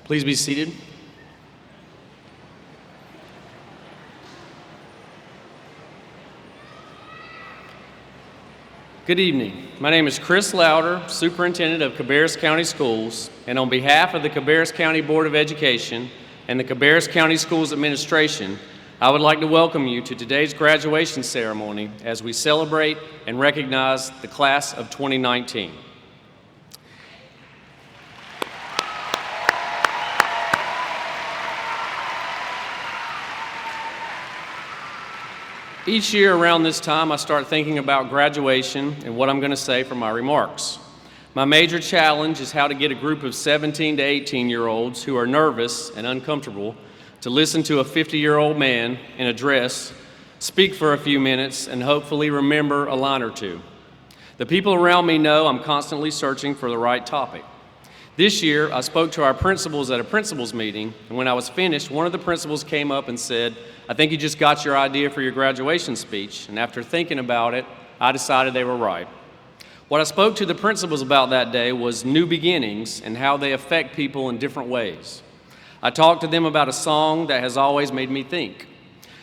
Please be seated. Good evening. My name is Chris Louder, Superintendent of Cabarrus County Schools, and on behalf of the Cabarrus County Board of Education and the Cabarrus County Schools Administration, I would like to welcome you to today's graduation ceremony as we celebrate and recognize the class of 2019. Each year around this time, I start thinking about graduation and what I'm going to say for my remarks. My major challenge is how to get a group of 17 to 18-year-olds who are nervous and uncomfortable to listen to a 50-year-old man in a dress speak for a few minutes and hopefully remember a line or two. The people around me know I'm constantly searching for the right topic. This year, I spoke to our principals at a principals meeting, and when I was finished, one of the principals came up and said, "I think you just got your idea for your graduation speech," and after thinking about it, I decided they were right. What I spoke to the principals about that day was new beginnings and how they affect people in different ways. I talked to them about a song that has always made me think.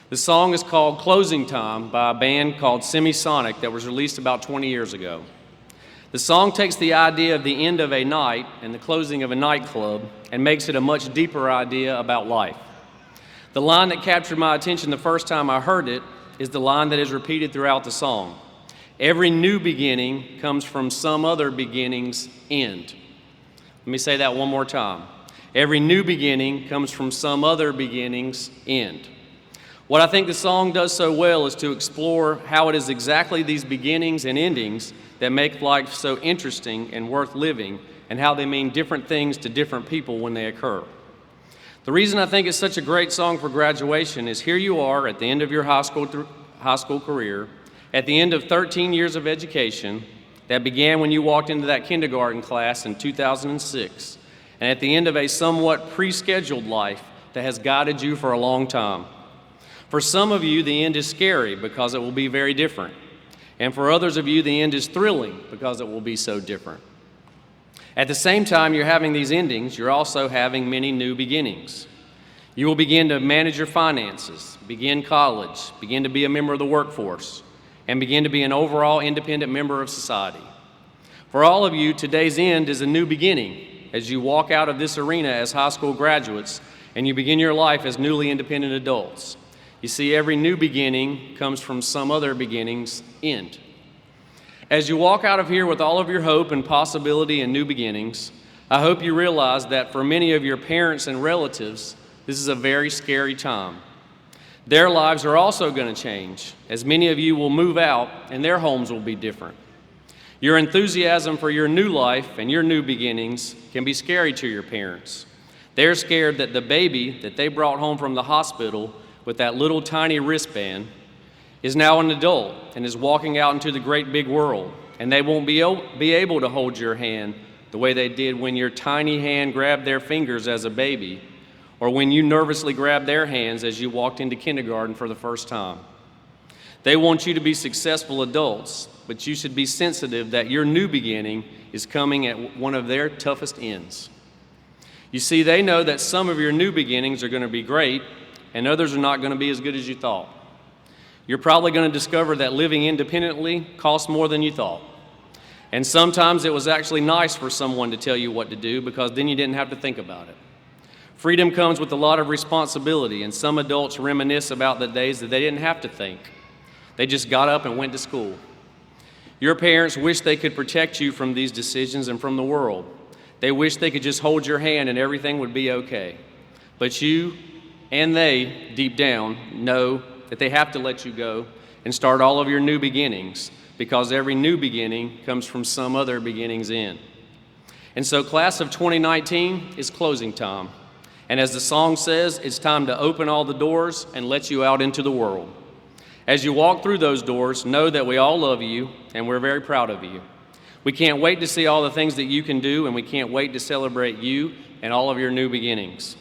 The song is called "Closing Time" by a band called Semisonic that was released about 20 years ago. The song takes the idea of the end of a night and the closing of a nightclub and makes it a much deeper idea about life. The line that captured my attention the first time I heard it is the line that is repeated throughout the song. Every new beginning comes from some other beginning's end. Let me say that one more time. Every new beginning comes from some other beginning's end. What I think the song does so well is to explore how it is exactly these beginnings and endings that make life so interesting and worth living, and how they mean different things to different people when they occur. The reason I think it's such a great song for graduation is here you are at the end of your high school career, at the end of 13 years of education that began when you walked into that kindergarten class in 2006, and at the end of a somewhat pre-scheduled life that has guided you for a long time. For some of you, the end is scary because it will be very different. And for others of you, the end is thrilling because it will be so different. At the same time you're having these endings, you're also having many new beginnings. You will begin to manage your finances, begin college, begin to be a member of the workforce, and begin to be an overall independent member of society. For all of you, today's end is a new beginning as you walk out of this arena as high school graduates and you begin your life as newly independent adults. You see, every new beginning comes from some other beginning's end. As you walk out of here with all of your hope and possibility and new beginnings, I hope you realize that for many of your parents and relatives, this is a very scary time. Their lives are also going to change, as many of you will move out and their homes will be different. Your enthusiasm for your new life and your new beginnings can be scary to your parents. They're scared that the baby that they brought home from the hospital with that little tiny wristband is now an adult and is walking out into the great big world, and they won't be able to hold your hand the way they did when your tiny hand grabbed their fingers as a baby, or when you nervously grabbed their hands as you walked into kindergarten for the first time. They want you to be successful adults, but you should be sensitive that your new beginning is coming at one of their toughest ends. You see, they know that some of your new beginnings are going to be great, and others are not going to be as good as you thought. You're probably going to discover that living independently costs more than you thought. And sometimes it was actually nice for someone to tell you what to do, because then you didn't have to think about it. Freedom comes with a lot of responsibility, and some adults reminisce about the days that they didn't have to think. They just got up and went to school. Your parents wish they could protect you from these decisions and from the world. They wish they could just hold your hand and everything would be okay. But you and they, deep down, know that they have to let you go and start all of your new beginnings, because every new beginning comes from some other beginning's end. And so class of 2019 is closing time. And as the song says, it's time to open all the doors and let you out into the world. As you walk through those doors, know that we all love you and we're very proud of you. We can't wait to see all the things that you can do, and we can't wait to celebrate you and all of your new beginnings.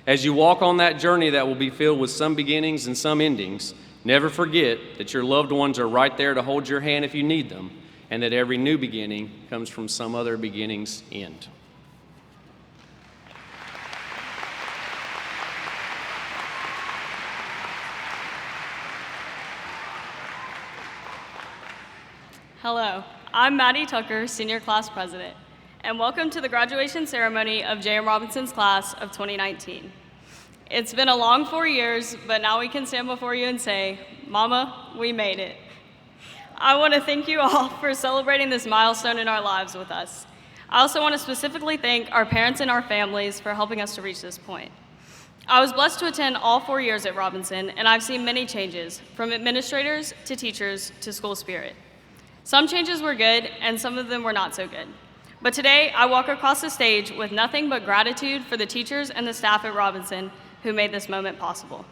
As you walk on that journey that will be filled with some beginnings and some endings, never forget that your loved ones are right there to hold your hand if you need them, and that every new beginning comes from some other beginning's end. Hello, I'm Maddie Tucker, Senior Class President, and welcome to the graduation ceremony of J.M. Robinson's class of 2019. It's been a long 4 years, but now we can stand before you and say, Mama, we made it. I want to thank you all for celebrating this milestone in our lives with us. I also want to specifically thank our parents and our families for helping us to reach this point. I was blessed to attend all 4 years at Robinson, and I've seen many changes, from administrators to teachers to school spirit. Some changes were good, and some of them were not so good. But today, I walk across the stage with nothing but gratitude for the teachers and the staff at Robinson who made this moment possible.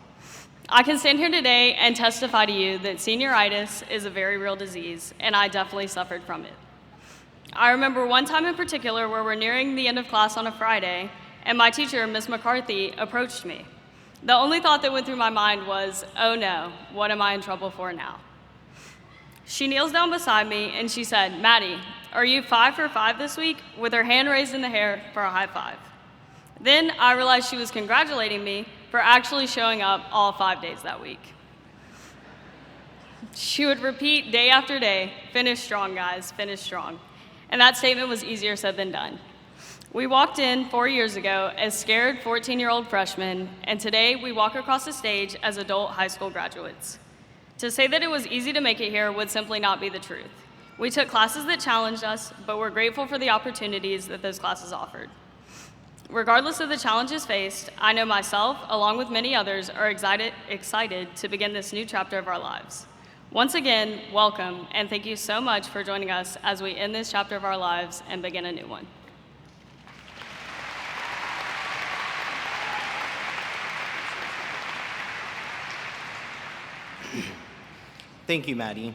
I can stand here today and testify to you that senioritis is a very real disease, and I definitely suffered from it. I remember one time in particular where we're nearing the end of class on a Friday, and my teacher, Ms. McCarthy, approached me. The only thought that went through my mind was, oh no, what am I in trouble for now? She kneels down beside me and she said, Maddie, are you 5 for 5 this week? With her hand raised in the air for a high five. Then I realized she was congratulating me for actually showing up all 5 days that week. She would repeat day after day, finish strong, guys, finish strong. And that statement was easier said than done. We walked in 4 years ago as scared 14-year-old freshmen, and today we walk across the stage as adult high school graduates. To say that it was easy to make it here would simply not be the truth. We took classes that challenged us, but we're grateful for the opportunities that those classes offered. Regardless of the challenges faced, I know myself, along with many others, are excited to begin this new chapter of our lives. Once again, welcome, and thank you so much for joining us as we end this chapter of our lives and begin a new one. Thank you, Maddie.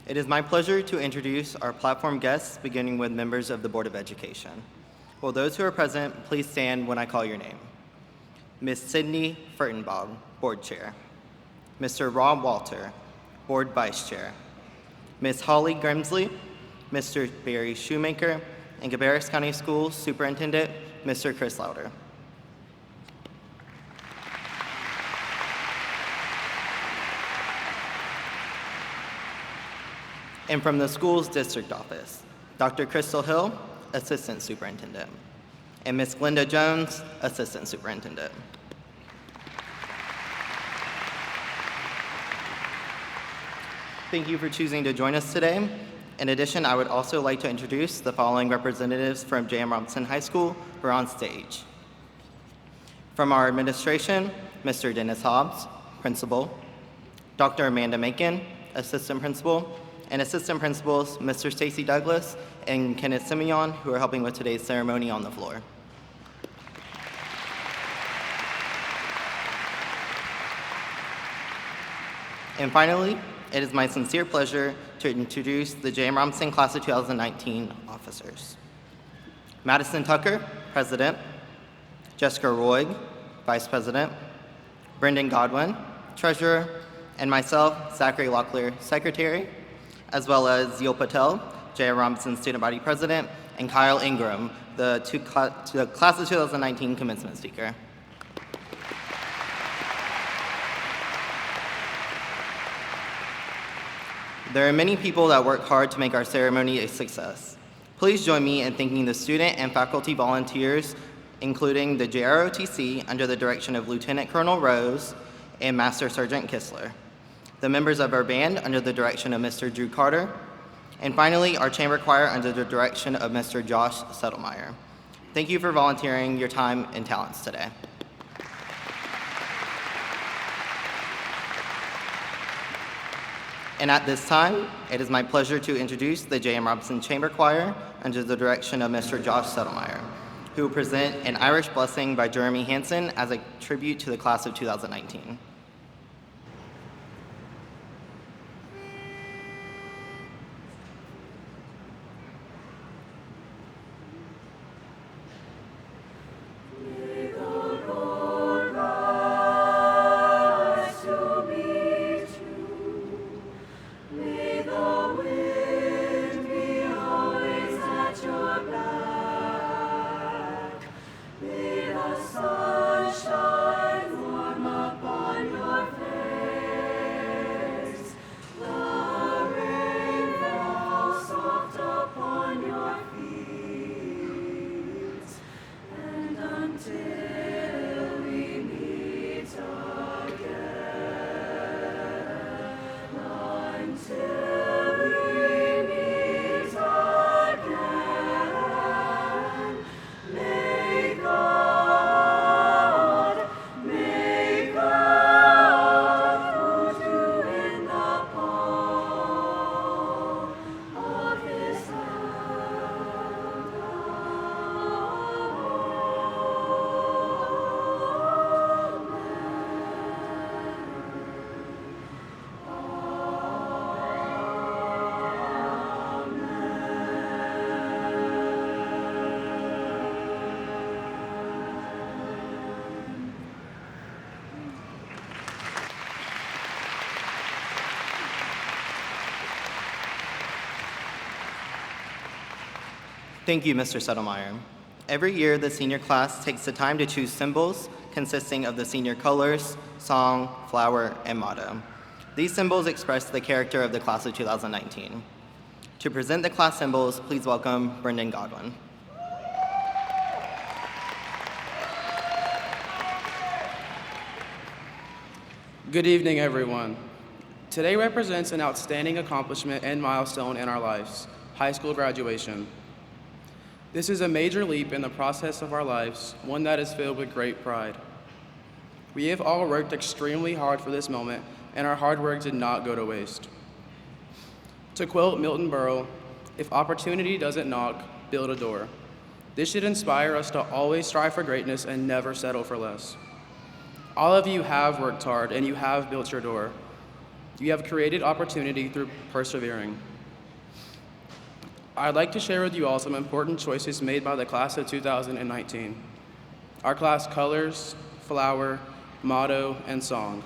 It is my pleasure to introduce our platform guests, beginning with members of the Board of Education. Will those who are present please stand when I call your name? Ms. Sydney Furtenbog, Board Chair. Mr. Rob Walter, Board Vice Chair. Ms. Holly Grimsley, Mr. Barry Shoemaker, and Cabarrus County Schools Superintendent, Mr. Chris Lauder. And from the school's district office, Dr. Crystal Hill, Assistant Superintendent, and Ms. Glenda Jones, Assistant Superintendent. Thank you for choosing to join us today. In addition, I would also like to introduce the following representatives from J.M. Robinson High School who are on stage. From our administration, Mr. Dennis Hobbs, Principal, Dr. Amanda Macon, Assistant Principal, and Assistant Principals Mr. Stacy Douglas and Kenneth Simeon, who are helping with today's ceremony on the floor. And finally, it is my sincere pleasure to introduce the J.M. Robinson Class of 2019 officers. Madison Tucker, President, Jessica Roig, Vice President, Brendan Godwin, Treasurer, and myself, Zachary Locklear, Secretary, as well as Yul Patel, J.M. Robinson Student Body President, and Kyle Ingram, the Class of 2019 Commencement Speaker. There are many people that work hard to make our ceremony a success. Please join me in thanking the student and faculty volunteers, including the JROTC under the direction of Lieutenant Colonel Rose and Master Sergeant Kistler, the members of our band under the direction of Mr. Drew Carter, and finally, our chamber choir under the direction of Mr. Josh Settlemeyer. Thank you for volunteering your time and talents today. And at this time, it is my pleasure to introduce the J.M. Robinson Chamber Choir under the direction of Mr. Josh Settlemeyer, who will present an Irish Blessing by Jeremy Hansen as a tribute to the Class of 2019. Thank you, Mr. Settlemeyer. Every year, the senior class takes the time to choose symbols consisting of the senior colors, song, flower, and motto. These symbols express the character of the Class of 2019. To present the class symbols, please welcome Brendan Godwin. Good evening, everyone. Today represents an outstanding accomplishment and milestone in our lives, high school graduation. This is a major leap in the process of our lives, one that is filled with great pride. We have all worked extremely hard for this moment, and our hard work did not go to waste. To quote Milton Berle, "If opportunity doesn't knock, build a door." This should inspire us to always strive for greatness and never settle for less. All of you have worked hard, and you have built your door. You have created opportunity through persevering. I'd like to share with you all some important choices made by the Class of 2019. Our class colors, flower, motto, and song.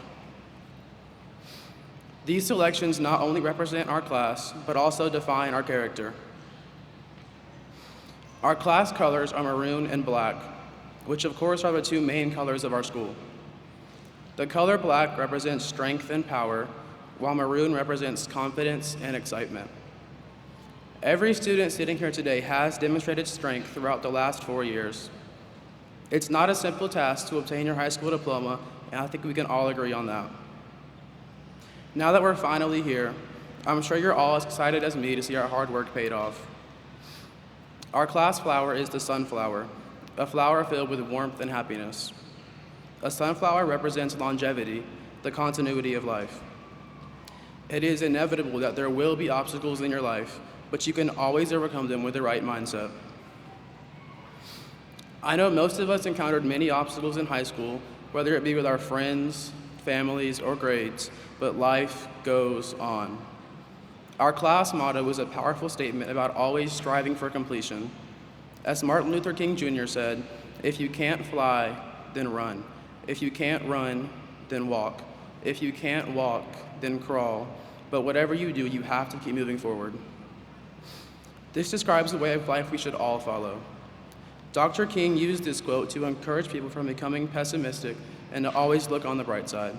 These selections not only represent our class, but also define our character. Our class colors are maroon and black, which of course are the two main colors of our school. The color black represents strength and power, while maroon represents confidence and excitement. Every student sitting here today has demonstrated strength throughout the last 4 years. It's not a simple task to obtain your high school diploma, and I think we can all agree on that. Now that we're finally here, I'm sure you're all as excited as me to see our hard work paid off. Our class flower is the sunflower, a flower filled with warmth and happiness. A sunflower represents longevity, the continuity of life. It is inevitable that there will be obstacles in your life, but you can always overcome them with the right mindset. I know most of us encountered many obstacles in high school, whether it be with our friends, families, or grades, but life goes on. Our class motto is a powerful statement about always striving for completion. As Martin Luther King Jr. said, "If you can't fly, then run. If you can't run, then walk. If you can't walk, then crawl. But whatever you do, you have to keep moving forward." This describes the way of life we should all follow. Dr. King used this quote to encourage people from becoming pessimistic and to always look on the bright side.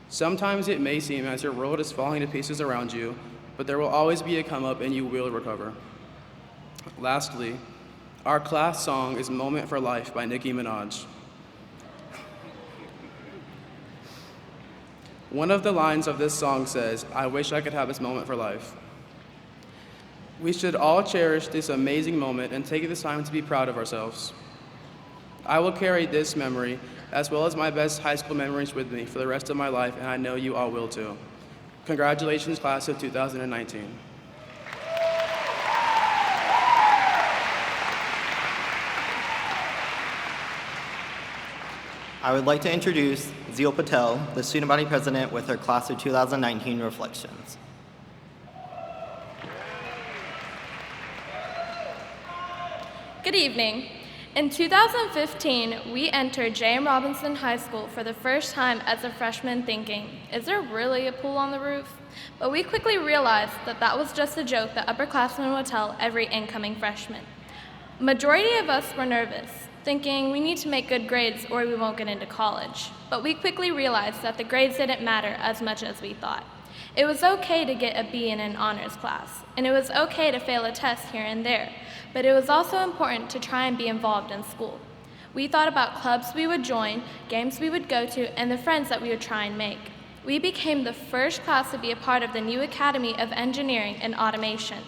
Sometimes it may seem as your world is falling to pieces around you, but there will always be a come up and you will recover. Lastly, our class song is Moment for Life by Nicki Minaj. One of the lines of this song says, "I wish I could have this moment for life." We should all cherish this amazing moment and take this time to be proud of ourselves. I will carry this memory, as well as my best high school memories with me for the rest of my life, and I know you all will too. Congratulations, class of 2019. I would like to introduce Zeal Patel, the student body president, with her class of 2019 reflections. Good evening. In 2015, we entered J.M. Robinson High School for the first time as a freshman thinking, is there really a pool on the roof? But we quickly realized that that was just a joke that upperclassmen would tell every incoming freshman. Majority of us were nervous, thinking we need to make good grades or we won't get into college. But we quickly realized that the grades didn't matter as much as we thought. It was okay to get a B in an honors class, and it was okay to fail a test here and there, but it was also important to try and be involved in school. We thought about clubs we would join, games we would go to, and the friends that we would try and make. We became the first class to be a part of the new Academy of Engineering and Automation.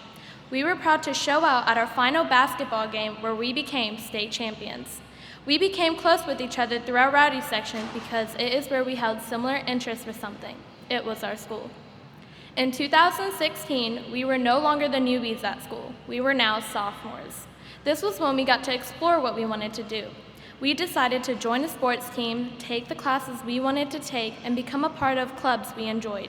We were proud to show out at our final basketball game where we became state champions. We became close with each other through our rowdy section because it is where we held similar interests with something. It was our school. In 2016, we were no longer the newbies at school. We were now sophomores. This was when we got to explore what we wanted to do. We decided to join a sports team, take the classes we wanted to take, and become a part of clubs we enjoyed.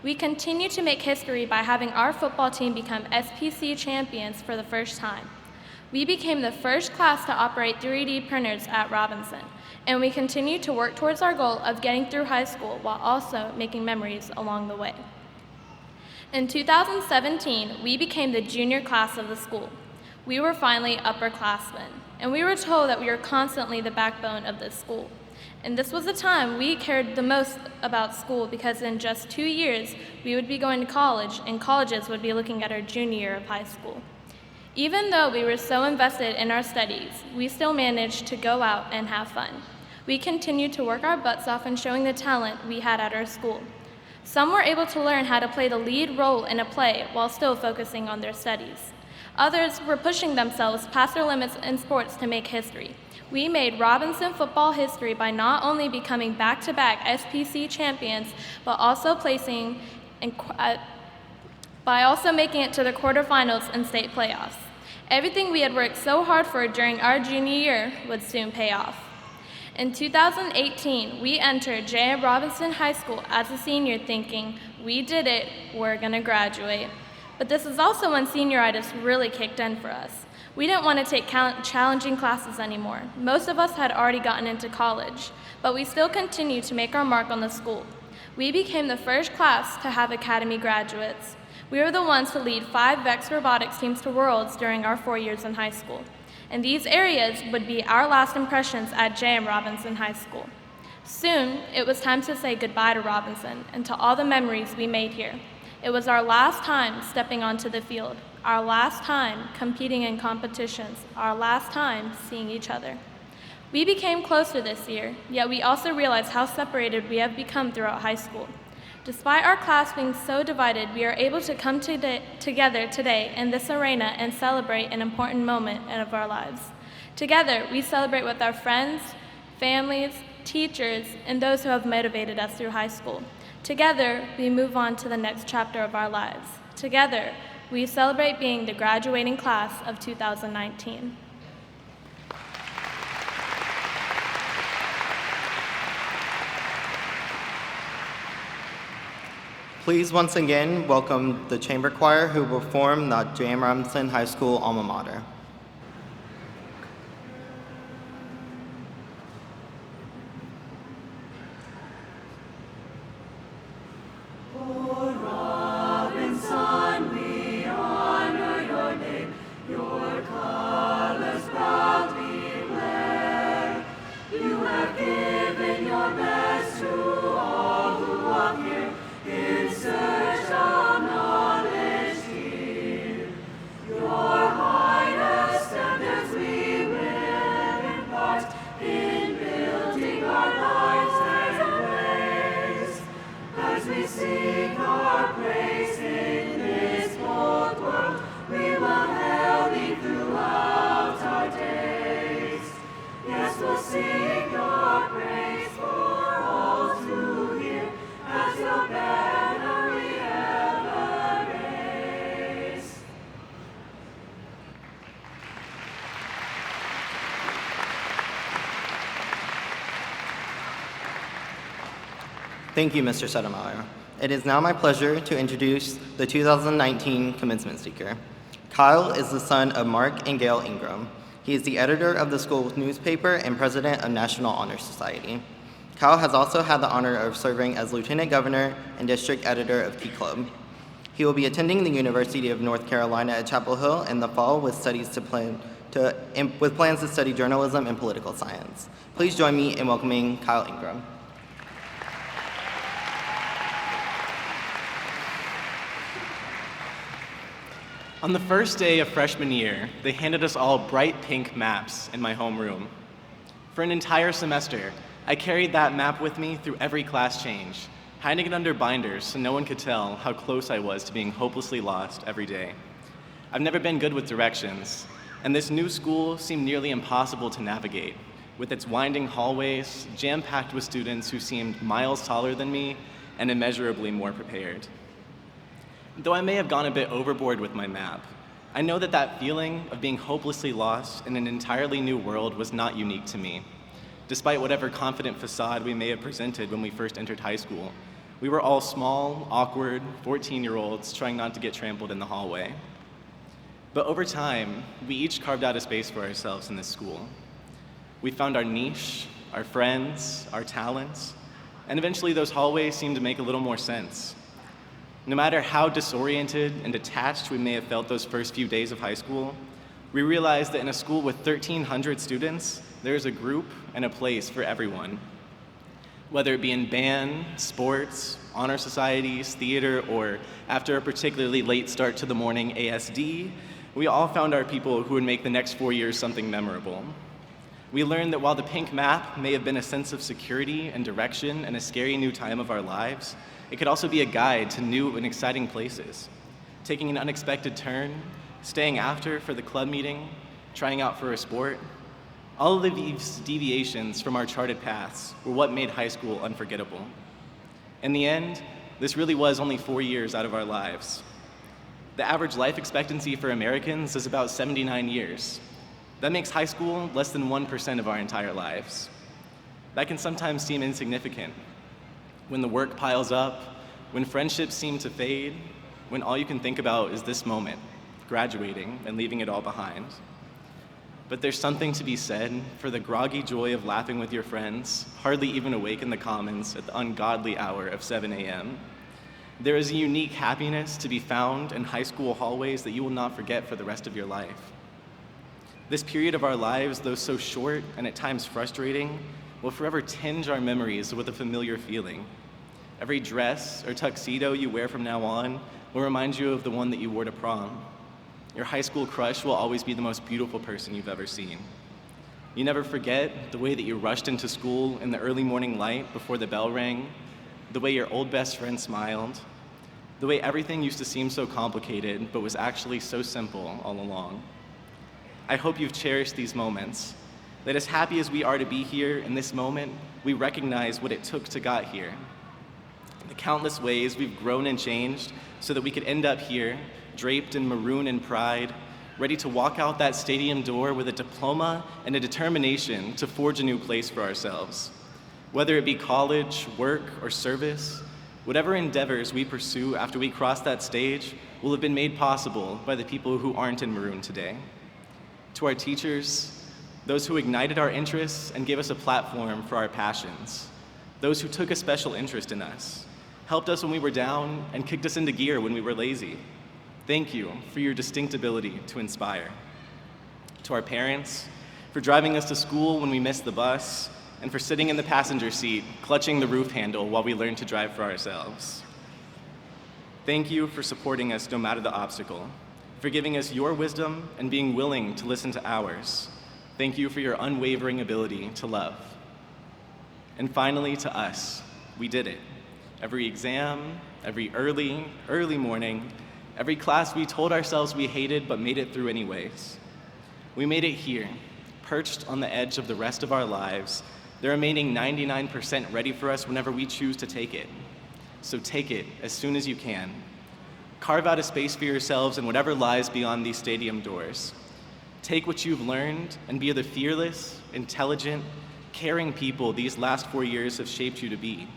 We continue to make history by having our football team become SPC champions for the first time. We became the first class to operate 3D printers at Robinson, and we continue to work towards our goal of getting through high school while also making memories along the way. In 2017, we became the junior class of the school. We were finally upperclassmen, and we were told that we were constantly the backbone of this school. And this was the time we cared the most about school because in just 2 years, we would be going to college, and colleges would be looking at our junior year of high school. Even though we were so invested in our studies, we still managed to go out and have fun. We continued to work our butts off in showing the talent we had at our school. Some were able to learn how to play the lead role in a play while still focusing on their studies. Others were pushing themselves past their limits in sports to make history. We made Robinson football history by not only becoming back-to-back SPC champions, but also making it to the quarterfinals and state playoffs. Everything we had worked so hard for during our junior year would soon pay off. In 2018, we entered J.M. Robinson High School as a senior thinking, we did it, we're gonna graduate. But this is also when senioritis really kicked in for us. We didn't want to take challenging classes anymore. Most of us had already gotten into college, but we still continued to make our mark on the school. We became the first class to have Academy graduates. We were the ones to lead 5 VEX robotics teams to Worlds during our 4 years in high school. And these areas would be our last impressions at J.M. Robinson High School. Soon, it was time to say goodbye to Robinson and to all the memories we made here. It was our last time stepping onto the field, our last time competing in competitions, our last time seeing each other. We became closer this year, yet we also realized how separated we have become throughout high school. Despite our class being so divided, we are able to come together today in this arena and celebrate an important moment of our lives. Together, we celebrate with our friends, families, teachers, and those who have motivated us through high school. Together, we move on to the next chapter of our lives. Together, we celebrate being the graduating class of 2019. Please once again welcome the chamber choir who will perform the J.M. Robinson High School alma mater. Thank you, Mr. Sotomayor. It is now my pleasure to introduce the 2019 commencement speaker. Kyle is the son of Mark and Gail Ingram. He is the editor of the school's newspaper and president of National Honor Society. Kyle has also had the honor of serving as lieutenant governor and district editor of Key Club. He will be attending the University of North Carolina at Chapel Hill in the fall with plans to study journalism and political science. Please join me in welcoming Kyle Ingram. On the first day of freshman year, they handed us all bright pink maps in my homeroom. For an entire semester, I carried that map with me through every class change, hiding it under binders so no one could tell how close I was to being hopelessly lost every day. I've never been good with directions, and this new school seemed nearly impossible to navigate, with its winding hallways, jam-packed with students who seemed miles taller than me and immeasurably more prepared. Though I may have gone a bit overboard with my map, I know that feeling of being hopelessly lost in an entirely new world was not unique to me. Despite whatever confident facade we may have presented when we first entered high school, we were all small, awkward 14-year-olds trying not to get trampled in the hallway. But over time, we each carved out a space for ourselves in this school. We found our niche, our friends, our talents, and eventually those hallways seemed to make a little more sense. No matter how disoriented and detached we may have felt those first few days of high school, we realized that in a school with 1,300 students, there is a group and a place for everyone. Whether it be in band, sports, honor societies, theater, or after a particularly late start to the morning ASD, we all found our people who would make the next 4 years something memorable. We learned that while the pink map may have been a sense of security and direction in a scary new time of our lives, it could also be a guide to new and exciting places. Taking an unexpected turn, staying after for the club meeting, trying out for a sport. All of these deviations from our charted paths were what made high school unforgettable. In the end, this really was only 4 years out of our lives. The average life expectancy for Americans is about 79 years. That makes high school less than 1% of our entire lives. That can sometimes seem insignificant. When the work piles up, when friendships seem to fade, when all you can think about is this moment, graduating and leaving it all behind. But there's something to be said for the groggy joy of laughing with your friends, hardly even awake in the commons at the ungodly hour of 7 a.m. There is a unique happiness to be found in high school hallways that you will not forget for the rest of your life. This period of our lives, though so short and at times frustrating, will forever tinge our memories with a familiar feeling. Every dress or tuxedo you wear from now on will remind you of the one that you wore to prom. Your high school crush will always be the most beautiful person you've ever seen. You never forget the way that you rushed into school in the early morning light before the bell rang, the way your old best friend smiled, the way everything used to seem so complicated but was actually so simple all along. I hope you've cherished these moments, that as happy as we are to be here in this moment, we recognize what it took to get here. The countless ways we've grown and changed so that we could end up here, draped in maroon and pride, ready to walk out that stadium door with a diploma and a determination to forge a new place for ourselves. Whether it be college, work, or service, whatever endeavors we pursue after we cross that stage will have been made possible by the people who aren't in maroon today. To our teachers, those who ignited our interests and gave us a platform for our passions, those who took a special interest in us, helped us when we were down, and kicked us into gear when we were lazy. Thank you for your distinct ability to inspire. To our parents, for driving us to school when we missed the bus, and for sitting in the passenger seat, clutching the roof handle while we learned to drive for ourselves. Thank you for supporting us no matter the obstacle, for giving us your wisdom and being willing to listen to ours. Thank you for your unwavering ability to love. And finally, to us, we did it. Every exam, every early morning, every class we told ourselves we hated but made it through anyways. We made it here, perched on the edge of the rest of our lives, the remaining 99% ready for us whenever we choose to take it. So take it as soon as you can. Carve out a space for yourselves in whatever lies beyond these stadium doors. Take what you've learned and be the fearless, intelligent, caring people these last 4 years have shaped you to be.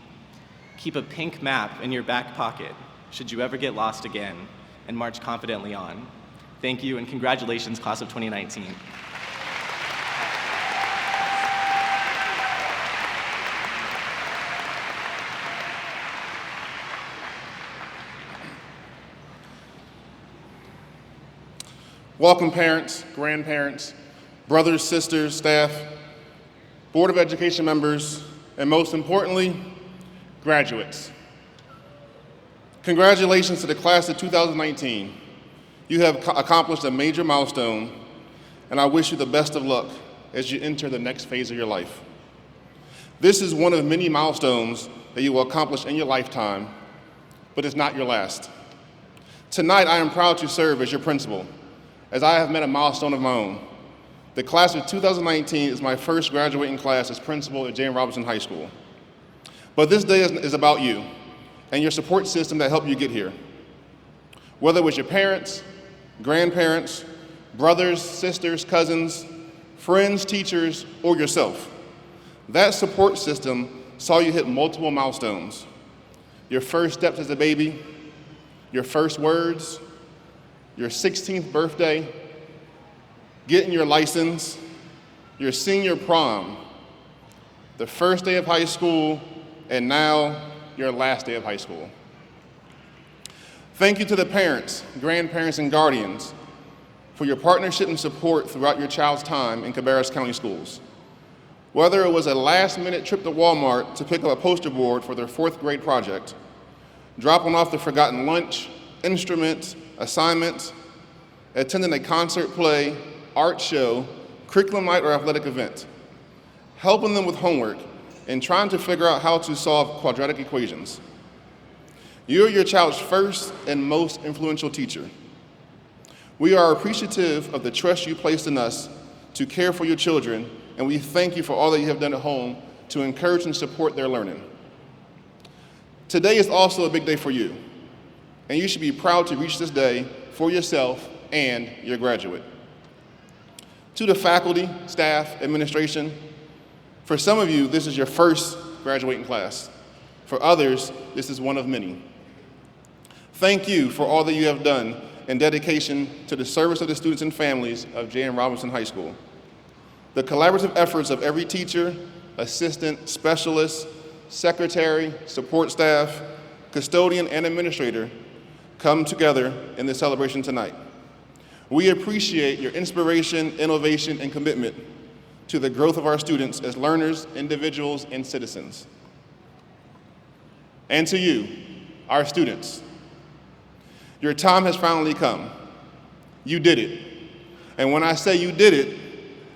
Keep a pink map in your back pocket should you ever get lost again, and march confidently on. Thank you, and congratulations, class of 2019. Welcome parents, grandparents, brothers, sisters, staff, Board of Education members, and most importantly, graduates. Congratulations to the class of 2019. You have accomplished a major milestone, and I wish you the best of luck as you enter the next phase of your life. This is one of many milestones that you will accomplish in your lifetime, but it's not your last. Tonight, I am proud to serve as your principal, as I have met a milestone of my own. The class of 2019 is my first graduating class as principal at J.M. Robinson High School. But this day is about you and your support system that helped you get here. Whether it was your parents, grandparents, brothers, sisters, cousins, friends, teachers, or yourself, that support system saw you hit multiple milestones. Your first steps as a baby, your first words, your 16th birthday, getting your license, your senior prom, the first day of high school, and now your last day of high school. Thank you to the parents, grandparents, and guardians for your partnership and support throughout your child's time in Cabarrus County Schools. Whether it was a last-minute trip to Walmart to pick up a poster board for their 4th grade project, dropping off the forgotten lunch, instruments, assignments, attending a concert, play, art show, curriculum night, or athletic event, helping them with homework, and trying to figure out how to solve quadratic equations. You are your child's first and most influential teacher. We are appreciative of the trust you placed in us to care for your children, and we thank you for all that you have done at home to encourage and support their learning. Today is also a big day for you, and you should be proud to reach this day for yourself and your graduate. To the faculty, staff, administration, for some of you, this is your first graduating class. For others, this is one of many. Thank you for all that you have done in dedication to the service of the students and families of J.M. Robinson High School. The collaborative efforts of every teacher, assistant, specialist, secretary, support staff, custodian, and administrator come together in this celebration tonight. We appreciate your inspiration, innovation, and commitment to the growth of our students as learners, individuals, and citizens. And to you, our students, your time has finally come. You did it. And when I say you did it,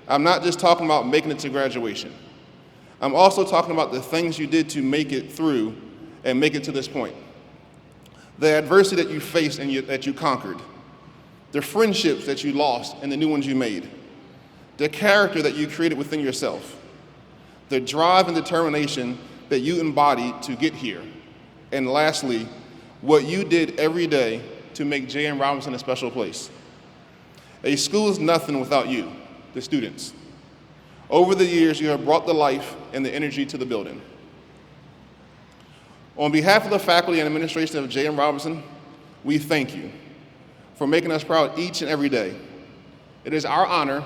I'm not just talking about making it to graduation. I'm also talking about the things you did to make it through and make it to this point. The adversity that you faced and that you conquered. The friendships that you lost and the new ones you made. The character that you created within yourself. The drive and determination that you embodied to get here. And lastly, what you did every day to make J.M. Robinson a special place. A school is nothing without you, the students. Over the years, you have brought the life and the energy to the building. On behalf of the faculty and administration of J.M. Robinson, we thank you for making us proud each and every day. It is our honor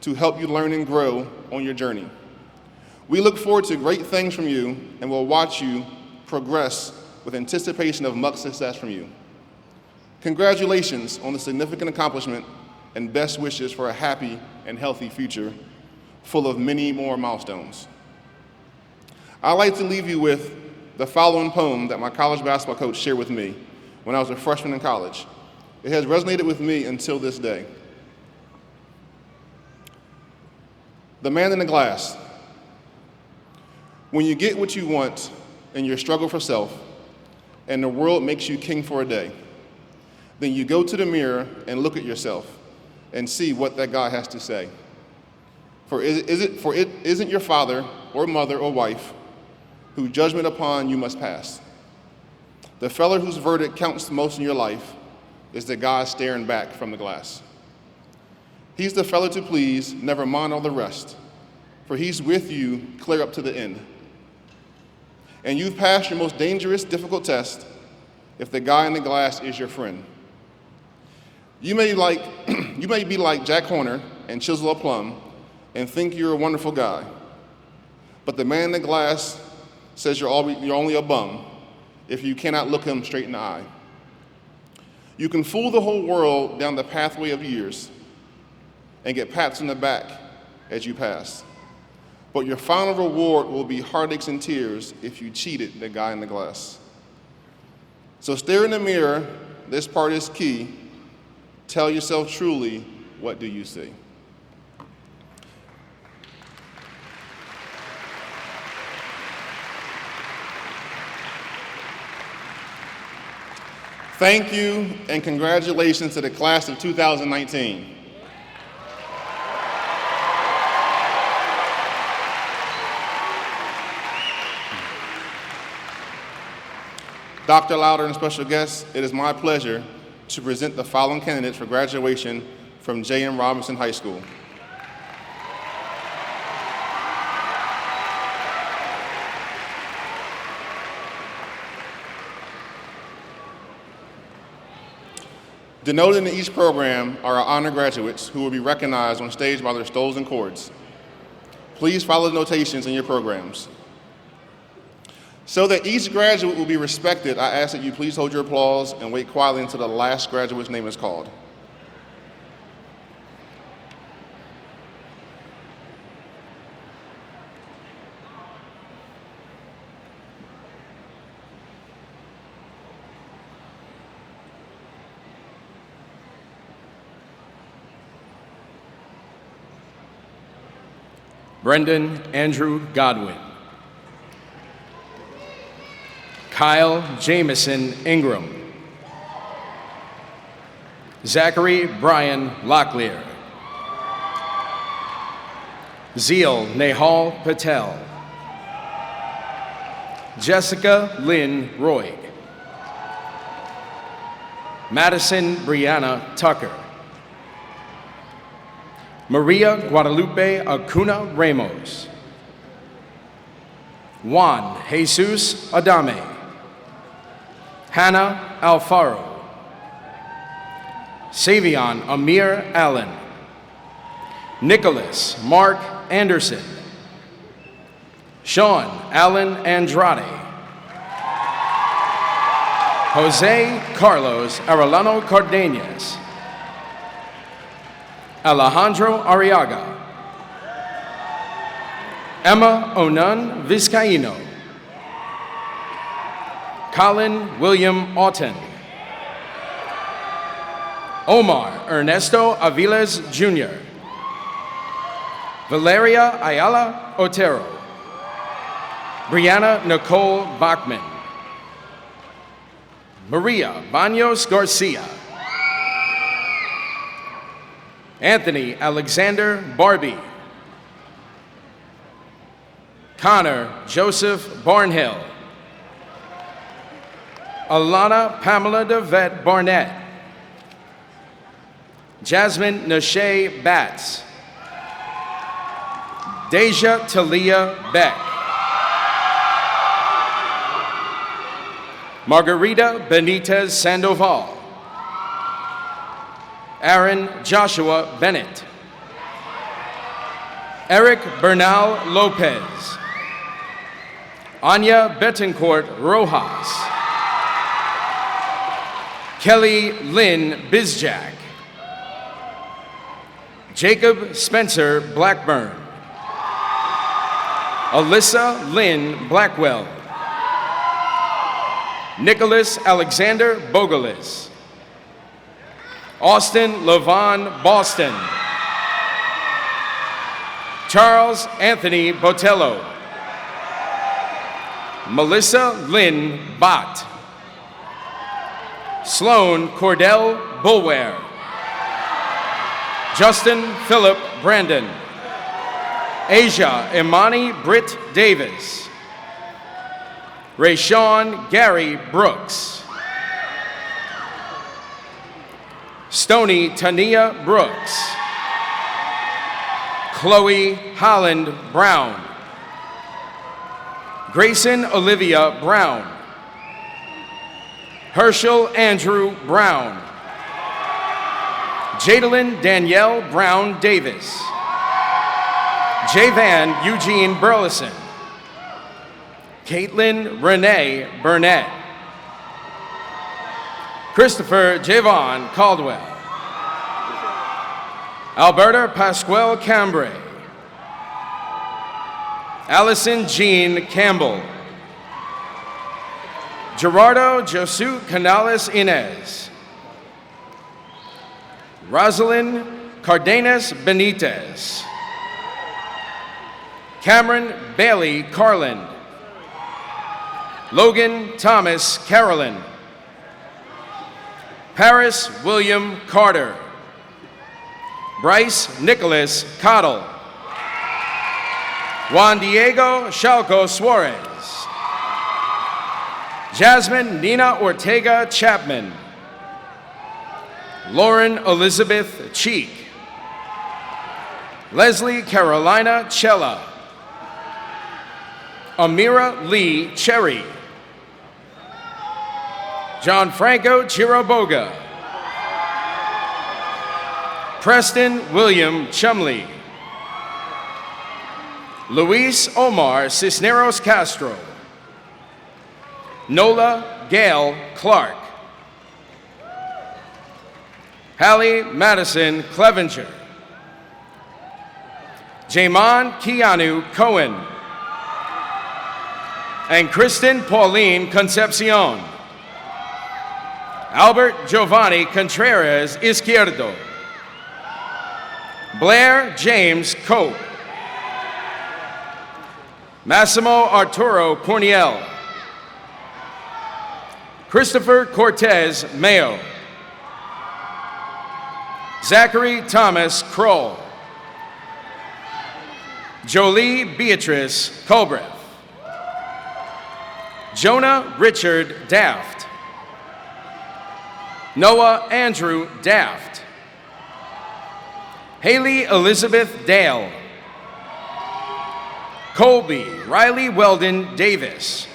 to help you learn and grow on your journey. We look forward to great things from you and will watch you progress with anticipation of much success from you. Congratulations on the significant accomplishment and best wishes for a happy and healthy future full of many more milestones. I'd like to leave you with the following poem that my college basketball coach shared with me when I was a freshman in college. It has resonated with me until this day. The Man in the Glass. When you get what you want in your struggle for self, and the world makes you king for a day, then you go to the mirror and look at yourself and see what that God has to say. For it isn't your father or mother or wife whose judgment upon you must pass. The feller whose verdict counts most in your life is the God staring back from the glass. He's the feller to please, never mind all the rest, for he's with you clear up to the end. And you've passed your most dangerous, difficult test if the guy in the glass is your friend. You may be like Jack Horner and chisel a plum and think you're a wonderful guy, but the man in the glass says you're only a bum if you cannot look him straight in the eye. You can fool the whole world down the pathway of years and get pats on the back as you pass, but your final reward will be heartaches and tears if you cheated the guy in the glass. So stare in the mirror, this part is key. Tell yourself truly, what do you see? Thank you and congratulations to the class of 2019. Dr. Louder and special guests, it is my pleasure to present the following candidates for graduation from J.M. Robinson High School. Denoted in each program are our honor graduates who will be recognized on stage by their stoles and cords. Please follow the notations in your programs. So that each graduate will be respected, I ask that you please hold your applause and wait quietly until the last graduate's name is called. Brendan Andrew Godwin. Kyle Jamison Ingram. Zachary Brian Locklear. Zeal Nehal Patel. Jessica Lynn Roy. Madison Brianna Tucker. Maria Guadalupe Acuna Ramos. Juan Jesus Adame. Hannah Alfaro. Savion Amir Allen. Nicholas Mark Anderson. Sean Allen Andrade. Jose Carlos Arellano Cardenas. Alejandro Arriaga. Emma Onan Vizcaíno. Colin William Auten. Omar Ernesto Aviles Jr. Valeria Ayala Otero. Brianna Nicole Bachman. Maria Baños Garcia. Anthony Alexander Barbie. Connor Joseph Barnhill. Alana Pamela DeVette Barnett. Jasmine Nashay Batts. Deja Talia Beck. Margarita Benitez Sandoval. Aaron Joshua Bennett. Eric Bernal Lopez. Anya Betancourt Rojas. Kelly Lynn Bizjack. Jacob Spencer Blackburn. Alyssa Lynn Blackwell. Nicholas Alexander Bogolis. Austin Levon Boston. Charles Anthony Botello. Melissa Lynn Bott. Sloan Cordell Bulware. Justin Philip Brandon. Asia Imani Britt Davis. Rayshawn Gary Brooks. Stony Tania Brooks. Chloe Holland Brown. Grayson Olivia Brown. Herschel Andrew Brown. Jadalyn Danielle Brown Davis. Javan Eugene Burleson. Caitlin Renee Burnett. Christopher Javon Caldwell. Alberta Pasquale Cambray. Allison Jean Campbell. Gerardo Josu Canales Inez. Rosalind Cardenas Benitez. Cameron Bailey Carlin. Logan Thomas Carolyn. Paris William Carter. Bryce Nicholas Cottle. Juan Diego Shalco Suarez. Jasmine Nina Ortega Chapman. Lauren Elizabeth Cheek. Leslie Carolina Chella. Amira Lee Cherry. John Franco Chiraboga. Preston William Chumley. Luis Omar Cisneros Castro. Nola Gail Clark. Hallie Madison Clevenger. Jamon Keanu Cohen. And Kristen Pauline Concepcion. Albert Giovanni Contreras Izquierdo. Blair James Cope. Massimo Arturo Corniel. Christopher Cortez Mayo. Zachary Thomas Kroll. Jolie Beatrice Colbreth. Jonah Richard Daft. Noah Andrew Daft. Haley Elizabeth Dale. Colby Riley Weldon Davis.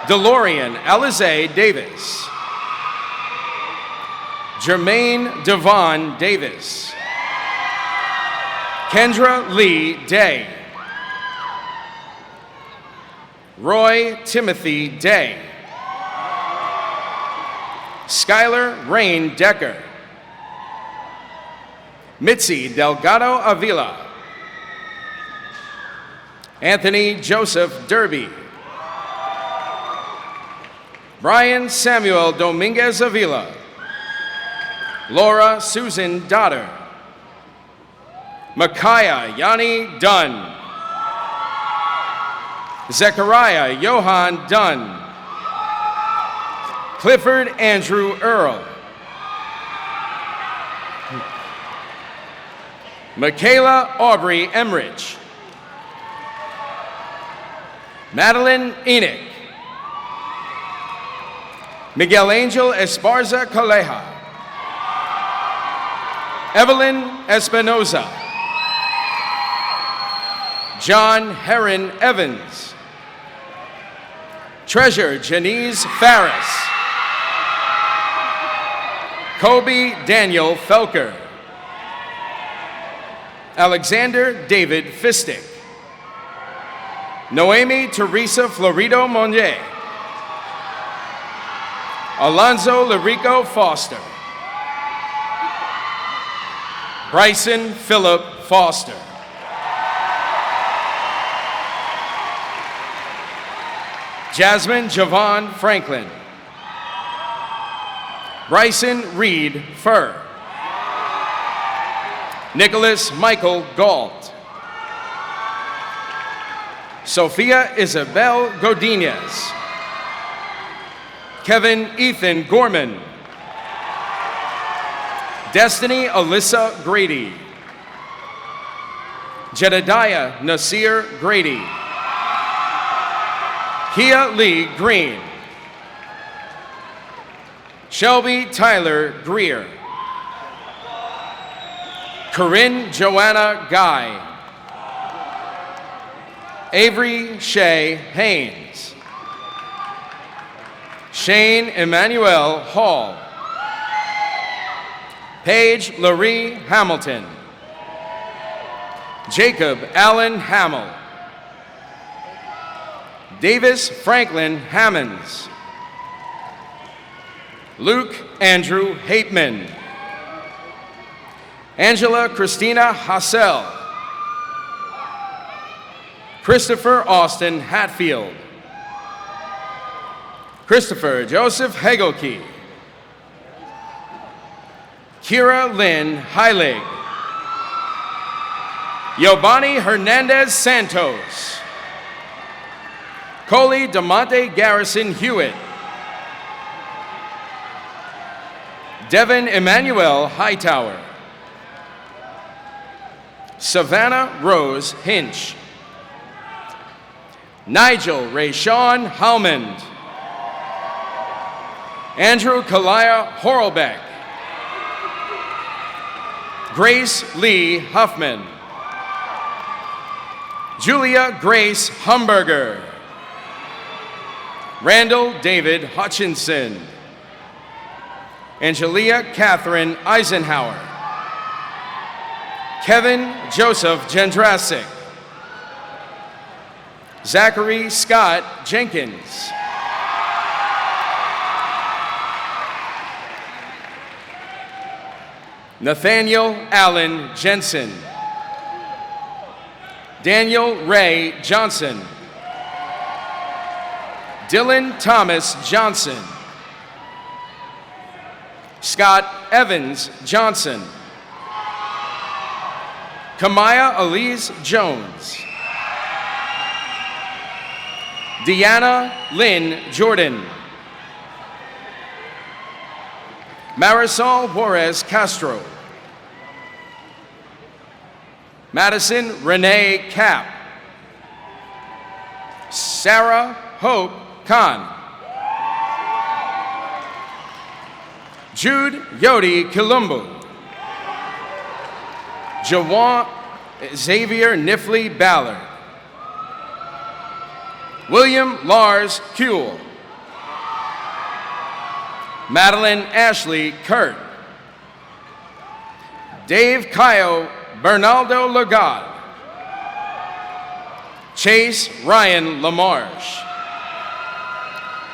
DeLorean Alize Davis. Jermaine Devon Davis. Kendra Lee Day. Roy Timothy Day. Skylar Rain Decker. Mitzi Delgado Avila. Anthony Joseph Derby. Brian Samuel Dominguez Avila. Laura Susan Dotter. Micaiah Yanni Dunn. Zechariah Johan Dunn. Clifford Andrew Earl. Michaela Aubrey Emrich. Madeline Enoch. Miguel Angel Esparza Caleja. Evelyn Espinoza. John Heron Evans. Treasure Janice Farris. Kobe Daniel Felker. Alexander David Fistick. Noemi Teresa Florido Monye. Alonzo Larico Foster. Bryson Philip Foster. Jasmine Javon Franklin. Bryson Reed Furr. Nicholas Michael Galt. Sophia Isabel Godinez. Kevin Ethan Gorman. Destiny Alyssa Grady. Jedediah Nasir Grady. Kia Lee Green. Shelby Tyler Greer. Corinne Joanna Guy. Avery Shea Haynes. Shane Emmanuel Hall. Paige Larie Hamilton. Jacob Allen Hamill. Davis Franklin Hammonds. Luke Andrew Hateman. Angela Christina Hassel. Christopher Austin Hatfield. Christopher Joseph Hegelke. Kira Lynn Heilig. Yobani Hernandez Santos. Coley DeMonte Garrison Hewitt. Devin Emmanuel Hightower. Savannah Rose Hinch. Nigel Rayshawn Halmond. Andrew Kalaya Horlbeck. Grace Lee Huffman. Julia Grace Humberger. Randall David Hutchinson. Angelia Catherine Eisenhower. Kevin Joseph Jendrasic. Zachary Scott Jenkins. Nathaniel Allen Jensen. Daniel Ray Johnson. Dylan Thomas Johnson. Scott Evans Johnson. Kamaya Elise Jones. Deanna Lynn Jordan. Marisol Juarez Castro. Madison Renee Kapp. Sarah Hope Khan. Jude Yodi Kilumbu. Jawan Xavier Nifley Ballard. William Lars Kuehl. Madeline Ashley Kurt. Dave Cayo Bernaldo Legad. Chase Ryan Lamarche.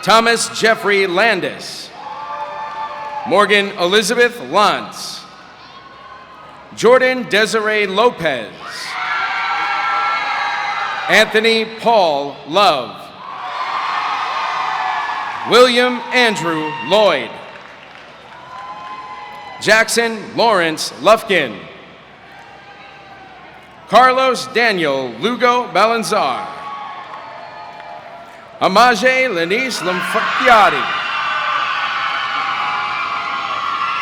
Thomas Jeffrey Landis. Morgan Elizabeth Lantz. Jordan Desiree Lopez. Anthony Paul Love. William Andrew Lloyd. Jackson Lawrence Lufkin. Carlos Daniel Lugo Balanzar. Amaje Lenice Lamfacchiati.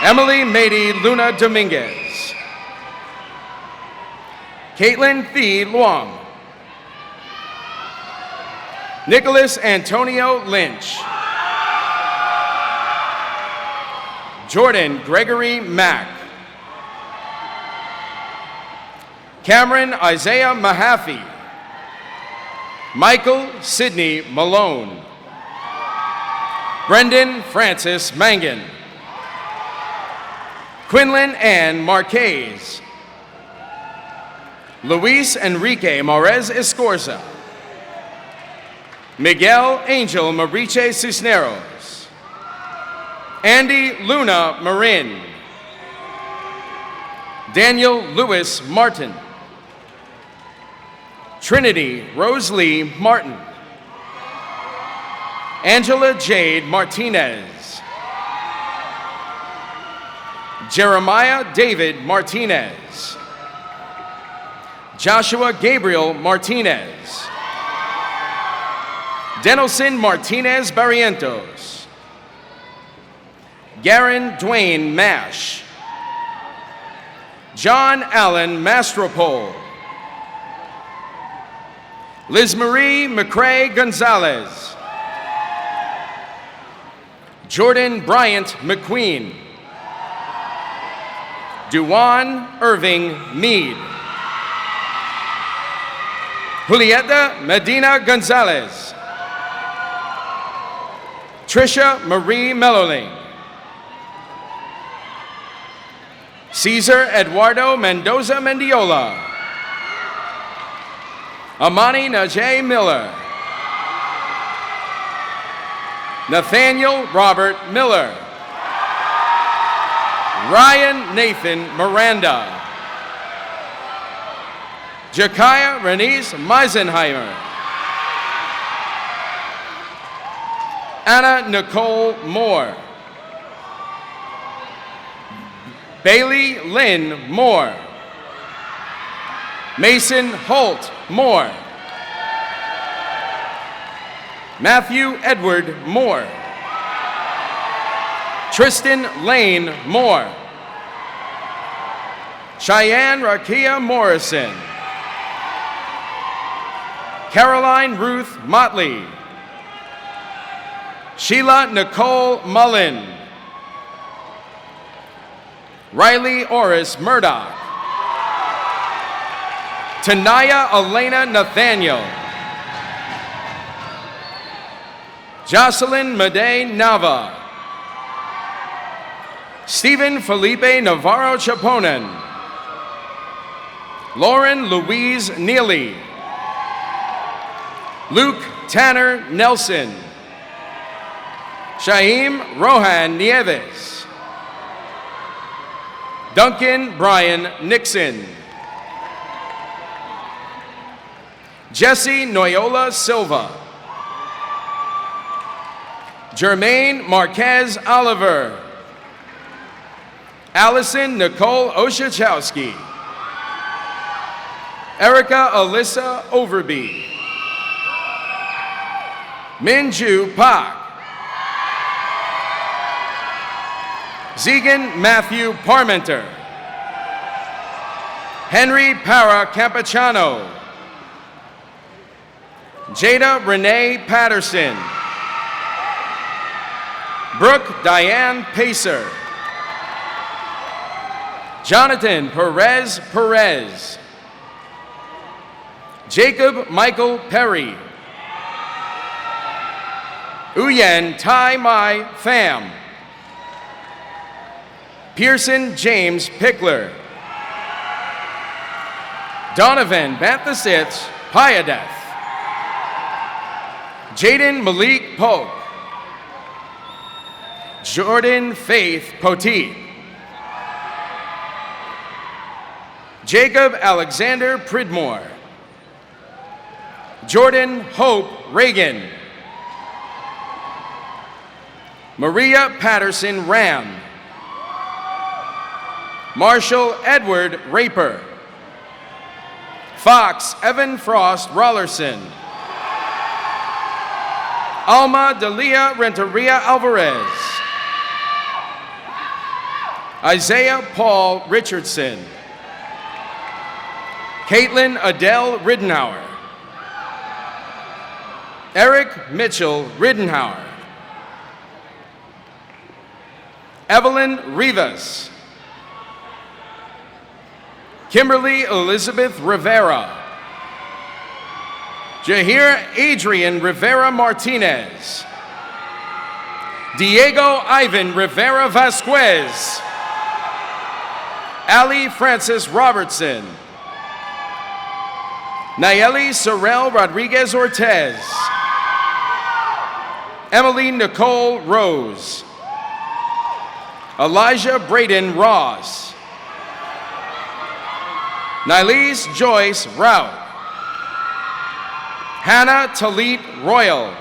Emily Mady Luna Dominguez. Caitlin Thi Luong. Nicholas Antonio Lynch. Jordan Gregory Mack. Cameron Isaiah Mahaffey. Michael Sidney Malone. Brendan Francis Mangan. Quinlan Ann Marquez. Luis Enrique Morez Escorza. Miguel Angel Mariche Cisneros. Andy Luna Marin. Daniel Lewis Martin. Trinity Rosalie Martin. Angela Jade Martinez. Jeremiah David Martinez. Joshua Gabriel Martinez. Denelson Martinez Barrientos. Garen Dwayne Mash. John Allen Mastropole. Liz Marie McCrae Gonzalez. Jordan Bryant McQueen. Duwan Irving Mead. Julieta Medina Gonzalez. Trisha Marie Melloling. Cesar Eduardo Mendoza Mendiola. Amani Najee Miller. Nathaniel Robert Miller. Ryan Nathan Miranda. Jakaya Renise Meisenheimer. Anna Nicole Moore. Bailey Lynn Moore. Mason Holt Moore. Matthew Edward Moore. Tristan Lane Moore. Cheyenne Rakia Morrison. Caroline Ruth Motley. Sheila Nicole Mullen. Riley Oris Murdoch. Tanaya Elena Nathaniel. Jocelyn Made Nava. Stephen Felipe Navarro Chaponen. Lauren Louise Neely. Luke Tanner Nelson. Shaim Rohan Nieves. Duncan Brian Nixon. Jesse Noyola Silva. Jermaine Marquez Oliver. Allison Nicole Oshachowski. Erica Alyssa Overby. Minju Pak. Zegan Matthew Parmenter. Henry Para Campachano. Jada Renee Patterson. Brooke Diane Pacer. Jonathan Perez Perez. Jacob Michael Perry. Uyen Tai Mai Pham. Pearson James Pickler. Donovan Banthasith Pyadath. Jaden Malik Polk. Jordan Faith Poteet. Jacob Alexander Pridmore. Jordan Hope Reagan. Maria Patterson Ram. Marshall Edward Raper. Fox Evan Frost Rollerson. Alma Delia Renteria Alvarez. Isaiah Paul Richardson. Caitlin Adele Riddenauer. Eric Mitchell Riddenauer. Evelyn Rivas. Kimberly Elizabeth Rivera. Jahir Adrian Rivera Martinez. Diego Ivan Rivera Vasquez. Ali Francis Robertson. Nayeli Sorel Rodriguez Ortez. Emily Nicole Rose. Elijah Braden Ross. Nylise Joyce Rout. Hannah Talit Royal.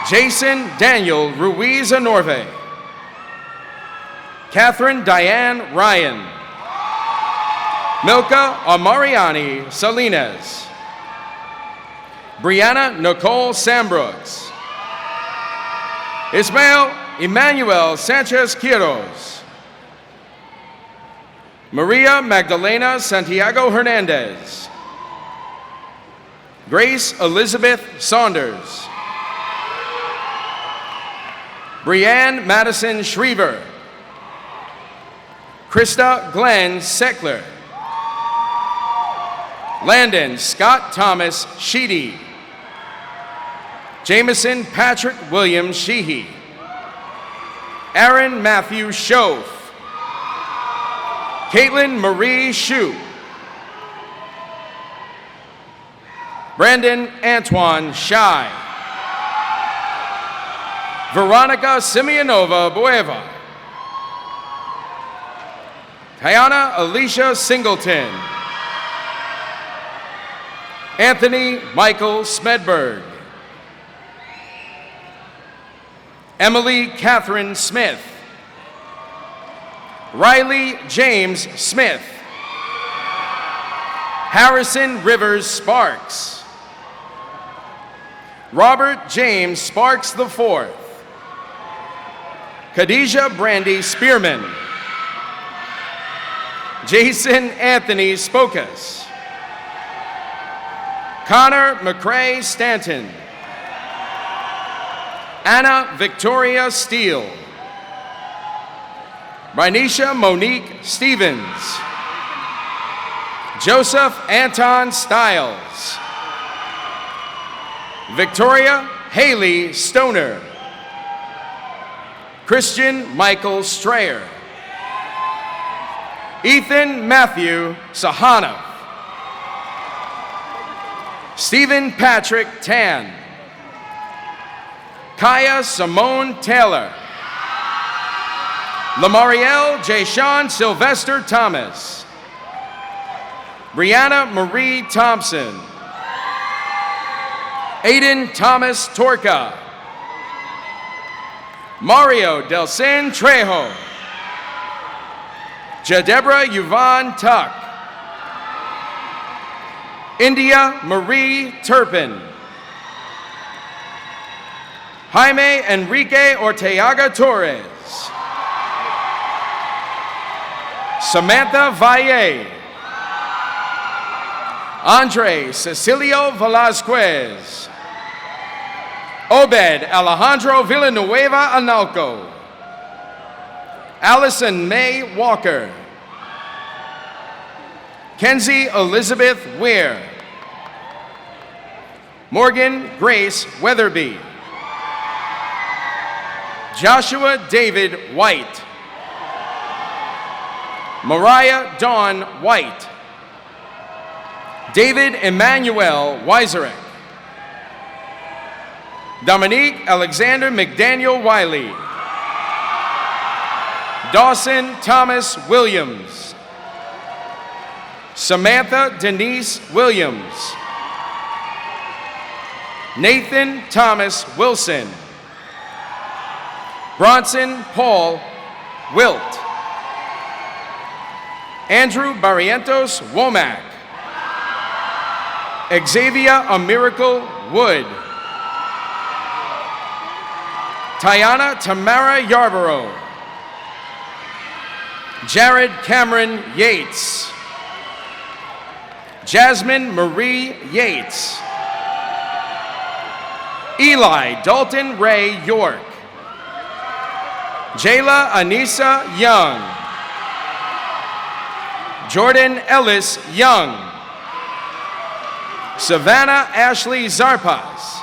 Jason Daniel Ruiz Anorve. Catherine Diane Ryan. Milka Amariani Salinas. Brianna Nicole Sambrooks. Ismael Emmanuel Sanchez Quiros. Maria Magdalena Santiago Hernandez. Grace Elizabeth Saunders. Brianne Madison Schriever. Krista Glenn Seckler. Landon Scott Thomas Sheedy. Jameson Patrick William Sheehy. Aaron Matthew Schoaf. Caitlin Marie Shue. Brandon Antoine Shy. Veronica Simeonova Bueva. Tiana Alicia Singleton. Anthony Michael Smedberg. Emily Catherine Smith. Riley James Smith. Harrison Rivers Sparks. Robert James Sparks IV. Khadijah Brandy Spearman. Jason Anthony Spokas. Connor McCrae Stanton. Anna Victoria Steele. Rynisha Monique Stevens. Joseph Anton Stiles. Victoria Haley Stoner. Christian Michael Strayer. Ethan Matthew Sahanov. Stephen Patrick Tan. Kaya Simone Taylor. Lamarielle Jashawn Sylvester Thomas. Brianna Marie Thompson. Aiden Thomas Torca. Mario Delcin Trejo. Jadebra Yvonne Tuck. India Marie Turpin. Jaime Enrique Orteaga Torres. Samantha Valle. Andre Cecilio Velasquez. Obed Alejandro Villanueva Analco. Allison Mae Walker. Kenzie Elizabeth Weir. Morgan Grace Weatherby. Joshua David White. Mariah Dawn White. David Emmanuel Weiserek. Dominique Alexander McDaniel Wiley. Dawson Thomas Williams. Samantha Denise Williams. Nathan Thomas Wilson. Bronson Paul Wilt. Andrew Barrientos Womack. Xavier A Miracle Wood. Tiana Tamara Yarborough. Jared Cameron Yates. Jasmine Marie Yates. Eli Dalton Ray York. Jayla Anissa Young. Jordan Ellis Young. Savannah Ashley Zarpaz.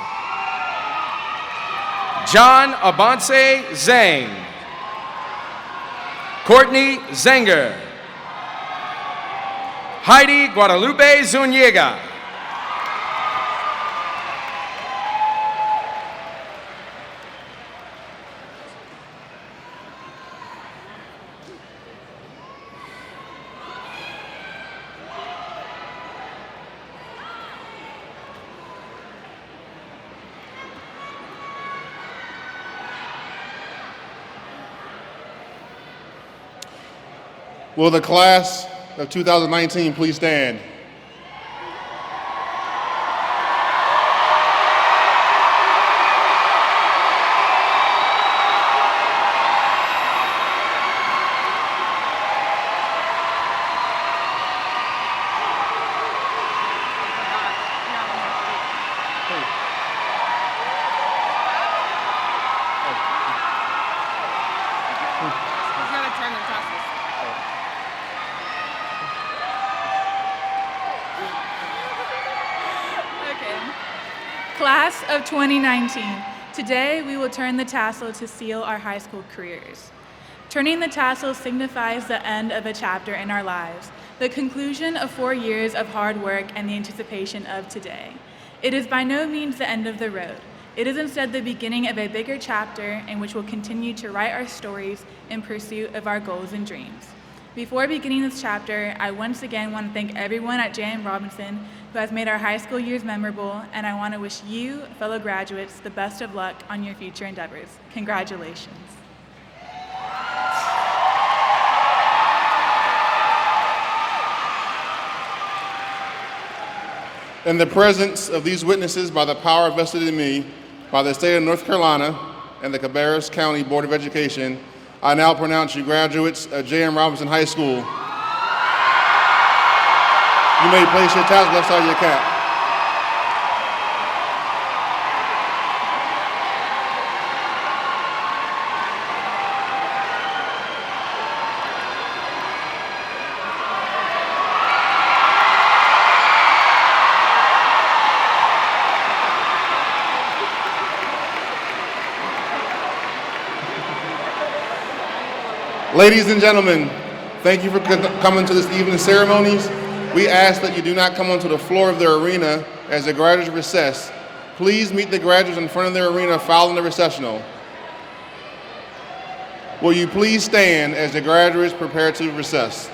John Abonse Zhang. Courtney Zenger. Heidi Guadalupe Zuniga. Will the class of 2019 please stand? Class of 2019, today we will turn the tassel to seal our high school careers. Turning the tassel signifies the end of a chapter in our lives, the conclusion of 4 years of hard work and the anticipation of today. It is by no means the end of the road. It is instead the beginning of a bigger chapter in which we'll continue to write our stories in pursuit of our goals and dreams. Before beginning this chapter, I once again want to thank everyone at J.M. Robinson who has made our high school years memorable, and I want to wish you, fellow graduates, the best of luck on your future endeavors. Congratulations. In the presence of these witnesses, by the power vested in me by the state of North Carolina and the Cabarrus County Board of Education, I now pronounce you graduates of J.M. Robinson High School. You may place your tassel left side of your cap. Ladies and gentlemen, thank you for coming to this evening's ceremonies. We ask that you do not come onto the floor of the arena as the graduates recess. Please meet the graduates in front of the arena following the recessional. Will you please stand as the graduates prepare to recess?